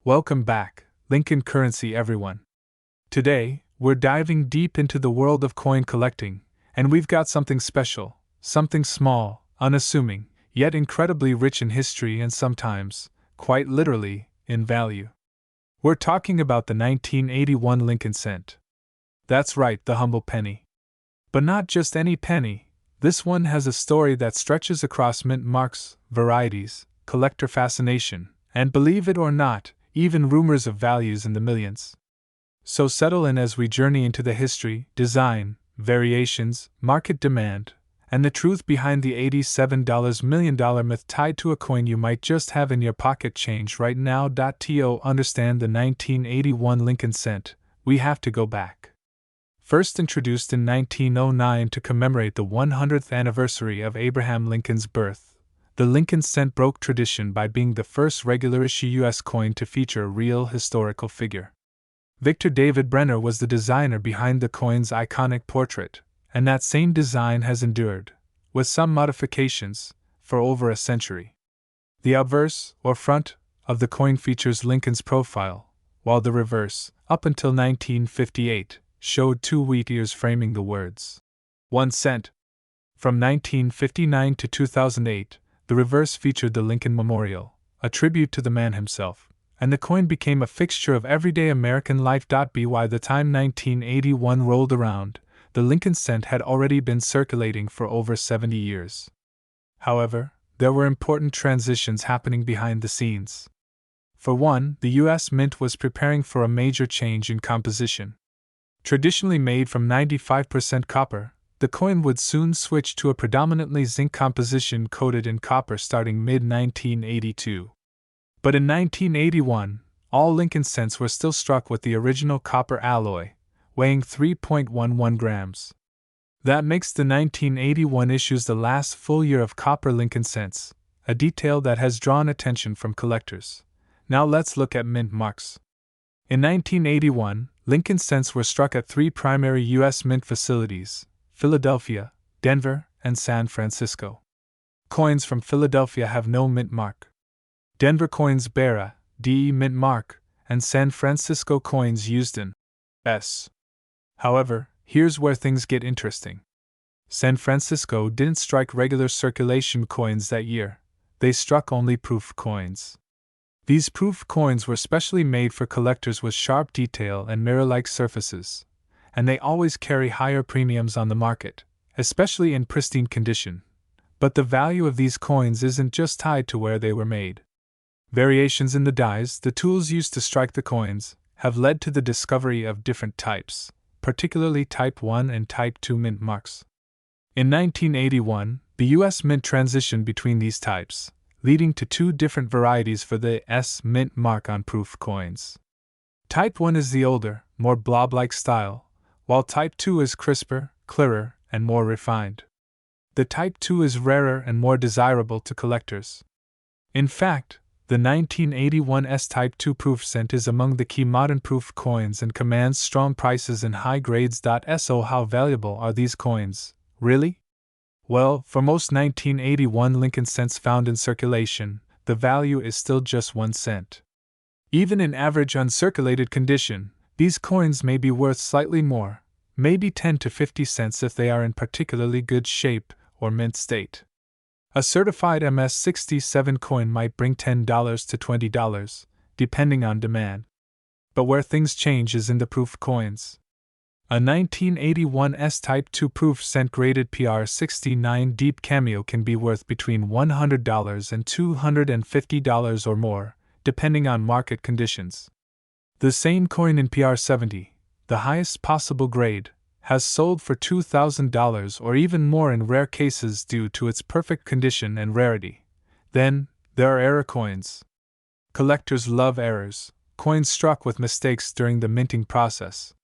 Welcome back, Lincoln Currency everyone. Today, we're diving deep into the world of coin collecting, and we've got something special, something small, unassuming, yet incredibly rich in history and sometimes, quite literally, in value. We're talking about the 1981 Lincoln cent. That's right, the humble penny. But not just any penny, this one has a story that stretches across mint marks, varieties, collector fascination, and believe it or not, even rumors of values in the millions. So settle in as we journey into the history, design, variations, market demand, and the truth behind the $87 million myth tied to a coin you might just have in your pocket change right now. To understand the 1981 Lincoln cent, we have to go back. First introduced in 1909 to commemorate the 100th anniversary of Abraham Lincoln's birth, the Lincoln cent broke tradition by being the first regular-issue U.S. coin to feature a real historical figure. Victor David Brenner was the designer behind the coin's iconic portrait, and that same design has endured, with some modifications, for over a century. The obverse, or front, of the coin features Lincoln's profile, while the reverse, up until 1958, showed two wheat ears framing the words 1 cent. From 1959 to 2008, the reverse featured the Lincoln Memorial, a tribute to the man himself, and the coin became a fixture of everyday American life. By the time 1981 rolled around, the Lincoln cent had already been circulating for over 70 years. However, there were important transitions happening behind the scenes. For one, the U.S. Mint was preparing for a major change in composition. Traditionally made from 95% copper, the coin would soon switch to a predominantly zinc composition coated in copper starting mid-1982. But in 1981, all Lincoln cents were still struck with the original copper alloy, weighing 3.11 grams. That makes the 1981 issues the last full year of copper Lincoln cents, a detail that has drawn attention from collectors. Now let's look at mint marks. In 1981, Lincoln cents were struck at three primary U.S. mint facilities: Philadelphia, Denver, and San Francisco. Coins from Philadelphia have no mint mark. Denver coins bear a D mint mark, and San Francisco coins used an S. However, here's where things get interesting. San Francisco didn't strike regular circulation coins that year, they struck only proof coins. These proof coins were specially made for collectors with sharp detail and mirror-like surfaces, and they always carry higher premiums on the market, especially in pristine condition. But the value of these coins isn't just tied to where they were made. Variations in the dies, the tools used to strike the coins, have led to the discovery of different types, particularly Type 1 and Type 2 mint marks. In 1981, the U.S. Mint transitioned between these types, leading to two different varieties for the S mint mark on proof coins. Type 1 is the older, more blob-like style, while Type 2 is crisper, clearer, and more refined. The Type 2 is rarer and more desirable to collectors. In fact, the 1981 S-Type 2 proof cent is among the key modern proof coins and commands strong prices in high grades. So how valuable are these coins, really? Well, for most 1981 Lincoln cents found in circulation, the value is still just 1 cent. Even in average uncirculated condition, these coins may be worth slightly more, maybe 10 to 50 cents if they are in particularly good shape or mint state. A certified MS-67 coin might bring $10 to $20, depending on demand. But where things change is in the proof coins. A 1981 S-Type 2 proof cent graded PR69 deep cameo can be worth between $100 and $250 or more, depending on market conditions. The same coin in PR70, the highest possible grade, has sold for $2,000 or even more in rare cases due to its perfect condition and rarity. Then, there are error coins. Collectors love errors, coins struck with mistakes during the minting process.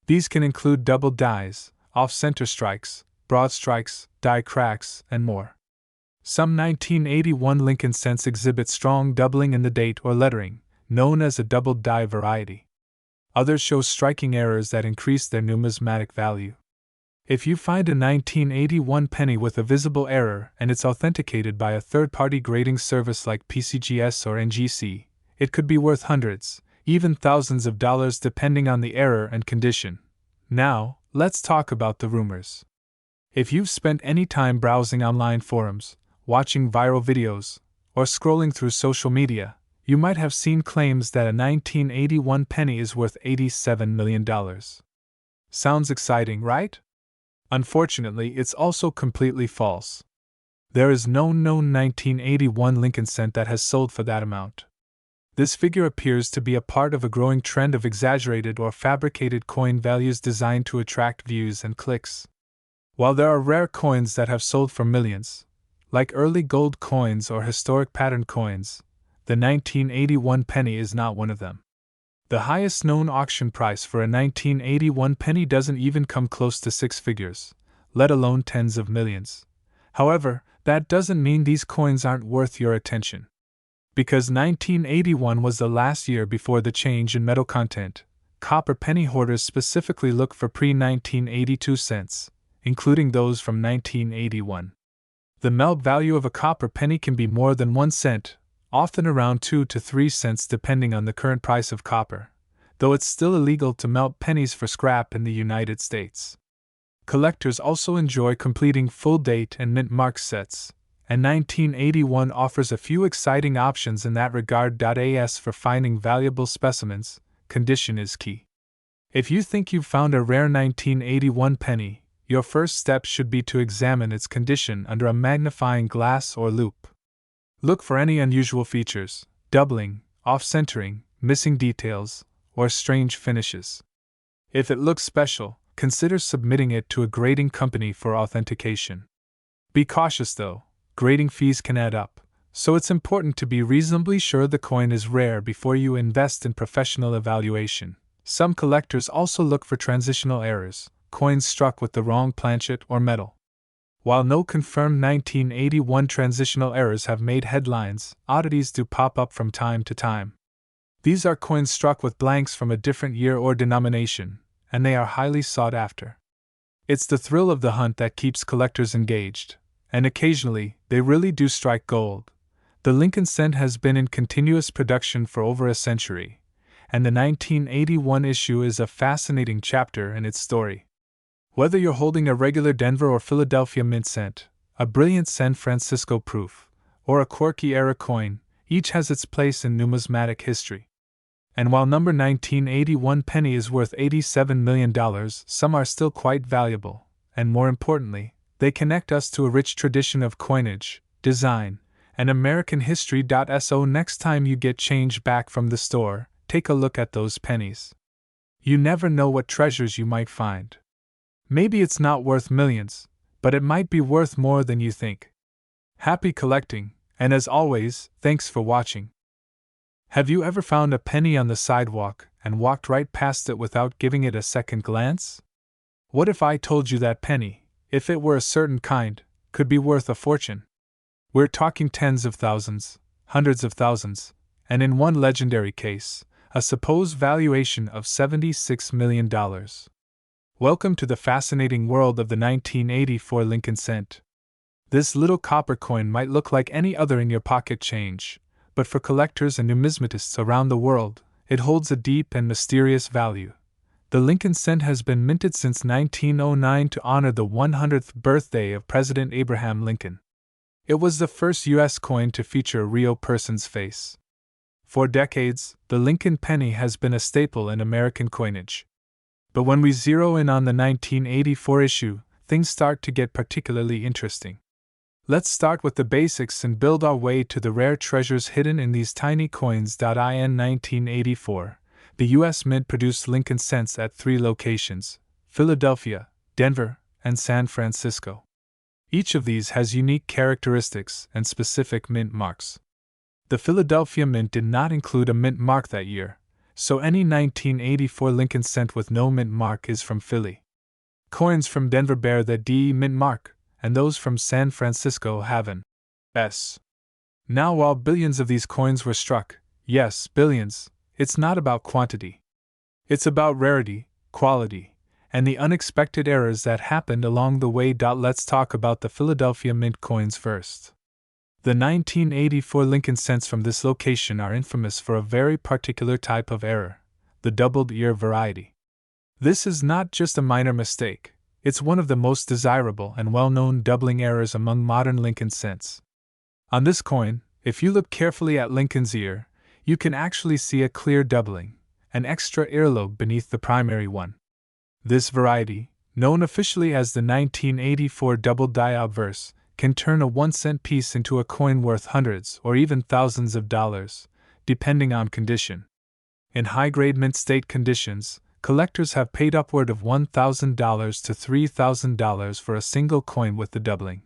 These can include double dies, off-center strikes, broad strikes, die cracks, and more. Some 1981 Lincoln cents exhibit strong doubling in the date or lettering, known as a double die variety. Others show striking errors that increase their numismatic value. If you find a 1981 penny with a visible error and it's authenticated by a third-party grading service like PCGS or NGC, it could be worth hundreds, even thousands of dollars depending on the era and condition. Now, let's talk about the rumors. If you've spent any time browsing online forums, watching viral videos, or scrolling through social media, you might have seen claims that a 1981 penny is worth $87 million. Sounds exciting, right? Unfortunately, it's also completely false. There is no known 1981 Lincoln cent that has sold for that amount. This figure appears to be a part of a growing trend of exaggerated or fabricated coin values designed to attract views and clicks. While there are rare coins that have sold for millions, like early gold coins or historic pattern coins, the 1981 penny is not one of them. The highest known auction price for a 1981 penny doesn't even come close to six figures, let alone tens of millions. However, that doesn't mean these coins aren't worth your attention. Because 1981 was the last year before the change in metal content, copper penny hoarders specifically look for pre-1982 cents, including those from 1981. The melt value of a copper penny can be more than 1 cent, often around 2 to 3 cents depending on the current price of copper, though it's still illegal to melt pennies for scrap in the United States. Collectors also enjoy completing full date and mint mark sets, and 1981 offers a few exciting options in that regard. As for finding valuable specimens, condition is key. If you think you've found a rare 1981 penny, your first step should be to examine its condition under a magnifying glass or loupe. Look for any unusual features, doubling, off-centering, missing details, or strange finishes. If it looks special, consider submitting it to a grading company for authentication. Be cautious though, grading fees can add up, so it's important to be reasonably sure the coin is rare before you invest in professional evaluation. Some collectors also look for transitional errors, coins struck with the wrong planchet or metal. While no confirmed 1981 transitional errors have made headlines, oddities do pop up from time to time. These are coins struck with blanks from a different year or denomination, and they are highly sought after. It's the thrill of the hunt that keeps collectors engaged, and occasionally, they really do strike gold. The Lincoln cent has been in continuous production for over a century, and the 1981 issue is a fascinating chapter in its story. Whether you're holding a regular Denver or Philadelphia mint cent, a brilliant San Francisco proof, or a quirky era coin, each has its place in numismatic history. And while number 1981 penny is worth $87 million, some are still quite valuable, and more importantly, they connect us to a rich tradition of coinage, design, and American history. So next time you get change back from the store, take a look at those pennies. You never know what treasures you might find. Maybe it's not worth millions, but it might be worth more than you think. Happy collecting, and as always, thanks for watching. Have you ever found a penny on the sidewalk and walked right past it without giving it a second glance? What if I told you that penny, if it were a certain kind, could be worth a fortune? We're talking tens of thousands, hundreds of thousands, and in one legendary case, a supposed valuation of $76 million. Welcome to the fascinating world of the 1984 Lincoln cent. This little copper coin might look like any other in your pocket change, but for collectors and numismatists around the world, it holds a deep and mysterious value. The Lincoln cent has been minted since 1909 to honor the 100th birthday of President Abraham Lincoln. It was the first U.S. coin to feature a real person's face. For decades, the Lincoln penny has been a staple in American coinage. But when we zero in on the 1984 issue, things start to get particularly interesting. Let's start with the basics and build our way to the rare treasures hidden in these tiny coins. In 1984, the U.S. Mint produced Lincoln cents at 3 locations: Philadelphia, Denver, and San Francisco. Each of these has unique characteristics and specific mint marks. The Philadelphia Mint did not include a mint mark that year, so any 1984 Lincoln cent with no mint mark is from Philly. Coins from Denver bear the D mint mark, and those from San Francisco have an S. Now, while billions of these coins were struck, yes, billions, it's not about quantity. It's about rarity, quality, and the unexpected errors that happened along the way. Let's talk about the Philadelphia Mint coins first. The 1984 Lincoln cents from this location are infamous for a very particular type of error, the doubled ear variety. This is not just a minor mistake, it's one of the most desirable and well-known doubling errors among modern Lincoln cents. On this coin, if you look carefully at Lincoln's ear, you can actually see a clear doubling, an extra earlobe beneath the primary one. This variety, known officially as the 1984 double die obverse, can turn a 1-cent piece into a coin worth hundreds or even thousands of dollars, depending on condition. In high-grade mint state conditions, collectors have paid upward of $1,000 to $3,000 for a single coin with the doubling.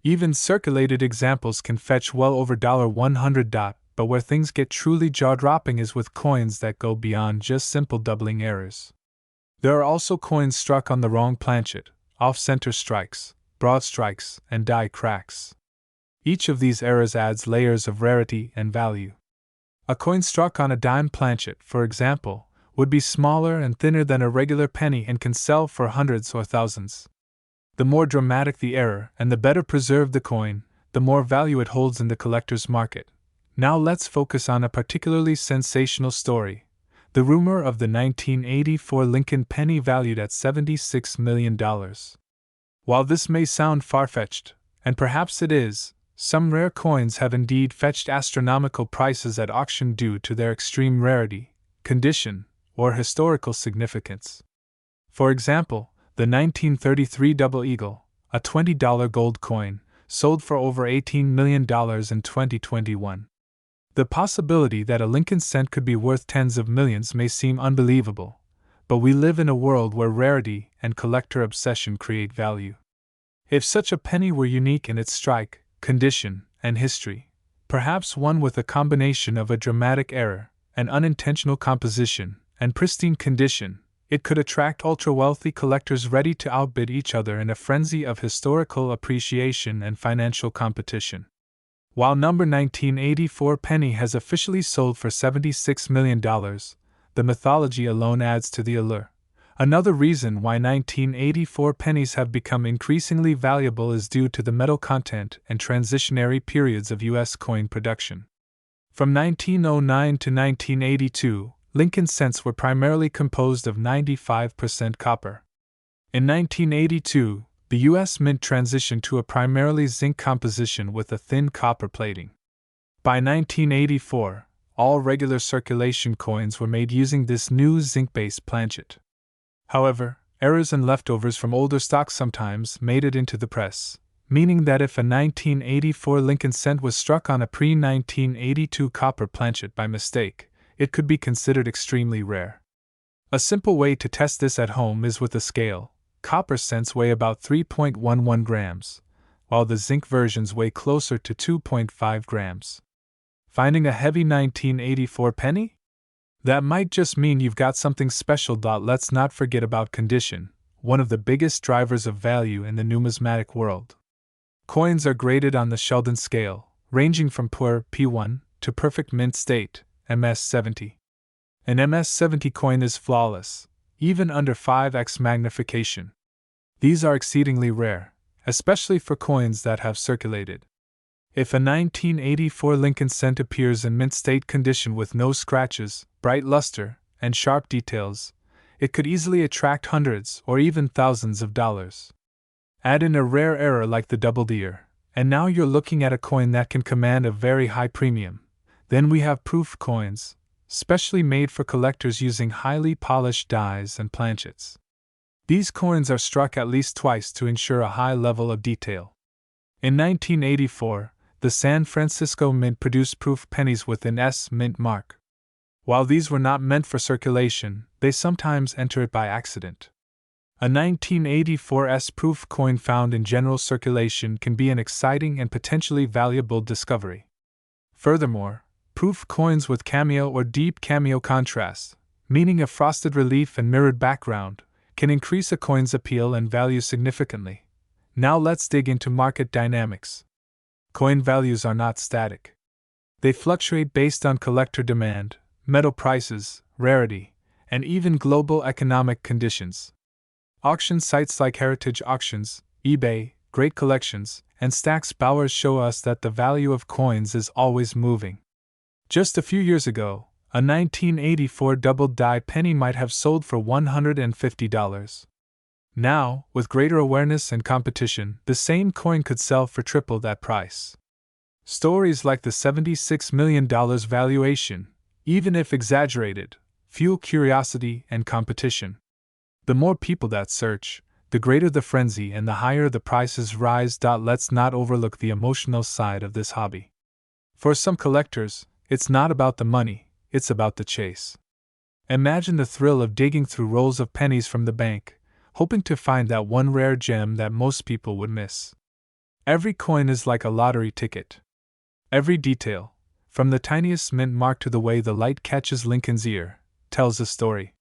Even circulated examples can fetch well over $100, but where things get truly jaw-dropping is with coins that go beyond just simple doubling errors. There are also coins struck on the wrong planchet, off-center strikes, broad strikes, and die cracks. Each of these errors adds layers of rarity and value. A coin struck on a dime planchet, for example, would be smaller and thinner than a regular penny and can sell for hundreds or thousands. The more dramatic the error and the better preserved the coin, the more value it holds in the collector's market. Now let's focus on a particularly sensational story, the rumor of the 1984 Lincoln penny valued at $76 million. While this may sound far-fetched, and perhaps it is, some rare coins have indeed fetched astronomical prices at auction due to their extreme rarity, condition, or historical significance. For example, the 1933 Double Eagle, a $20 gold coin, sold for over $18 million in 2021. The possibility that a Lincoln cent could be worth tens of millions may seem unbelievable, but we live in a world where rarity and collector obsession create value. If such a penny were unique in its strike, condition, and history, perhaps one with a combination of a dramatic error, an unintentional composition, and pristine condition, it could attract ultra-wealthy collectors ready to outbid each other in a frenzy of historical appreciation and financial competition. While number 1984 penny has officially sold for $76 million, the mythology alone adds to the allure. Another reason why 1984 pennies have become increasingly valuable is due to the metal content and transitionary periods of U.S. coin production. From 1909 to 1982, Lincoln cents were primarily composed of 95% copper. In 1982, the U.S. Mint transitioned to a primarily zinc composition with a thin copper plating. By 1984, all regular circulation coins were made using this new zinc-based planchet. However, errors and leftovers from older stock sometimes made it into the press, meaning that if a 1984 Lincoln cent was struck on a pre-1982 copper planchet by mistake, it could be considered extremely rare. A simple way to test this at home is with a scale. Copper cents weigh about 3.11 grams, while the zinc versions weigh closer to 2.5 grams. Finding a heavy 1984 penny? That might just mean you've got something special. Let's not forget about condition, one of the biggest drivers of value in the numismatic world. Coins are graded on the Sheldon scale, ranging from poor P1 to perfect mint state, MS-70. An MS-70 coin is flawless, even under 5x magnification. These are exceedingly rare, especially for coins that have circulated. If a 1984 Lincoln cent appears in mint state condition with no scratches, bright luster, and sharp details, it could easily attract hundreds or even thousands of dollars. Add in a rare error like the doubled ear, and now you're looking at a coin that can command a very high premium. Then we have proof coins, specially made for collectors using highly polished dies and planchets. These coins are struck at least twice to ensure a high level of detail. In 1984, the San Francisco Mint produced proof pennies with an S mint mark. While these were not meant for circulation, they sometimes enter it by accident. A 1984 S-proof coin found in general circulation can be an exciting and potentially valuable discovery. Furthermore, proof coins with cameo or deep cameo contrast, meaning a frosted relief and mirrored background, can increase a coin's appeal and value significantly. Now let's dig into market dynamics. Coin values are not static. They fluctuate based on collector demand, metal prices, rarity, and even global economic conditions. Auction sites like Heritage Auctions, eBay, Great Collections, and Stack's Bowers show us that the value of coins is always moving. Just a few years ago, a 1984 double-die penny might have sold for $150. Now, with greater awareness and competition, the same coin could sell for triple that price. Stories like the $76 million valuation, even if exaggerated, fuel curiosity and competition. The more people that search, the greater the frenzy and the higher the prices rise. Let's not overlook the emotional side of this hobby. For some collectors, it's not about the money, it's about the chase. Imagine the thrill of digging through rolls of pennies from the bank, hoping to find that one rare gem that most people would miss. Every coin is like a lottery ticket. Every detail, from the tiniest mint mark to the way the light catches Lincoln's ear, tells a story.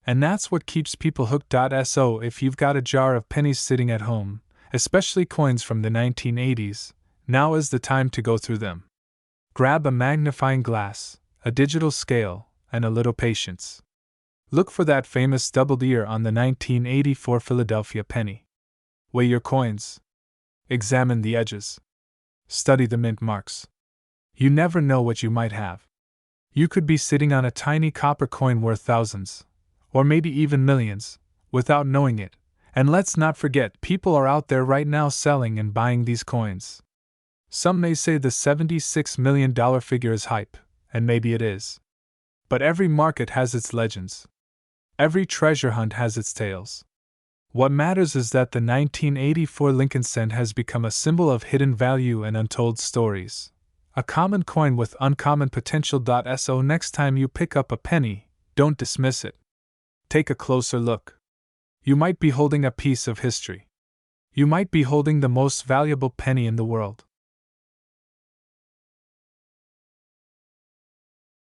And that's what keeps people hooked. So if you've got a jar of pennies sitting at home, especially coins from the 1980s, now is the time to go through them. Grab a magnifying glass, a digital scale, and a little patience. Look for that famous doubled ear on the 1984 Philadelphia penny. Weigh your coins. Examine the edges. Study the mint marks. You never know what you might have. You could be sitting on a tiny copper coin worth thousands, or maybe even millions, without knowing it. And let's not forget, people are out there right now selling and buying these coins. Some may say the $76 million figure is hype, and maybe it is. But every market has its legends. Every treasure hunt has its tales. What matters is that the 1984 Lincoln cent has become a symbol of hidden value and untold stories. A common coin with uncommon potential. So next time you pick up a penny, don't dismiss it. Take a closer look. You might be holding a piece of history. You might be holding the most valuable penny in the world.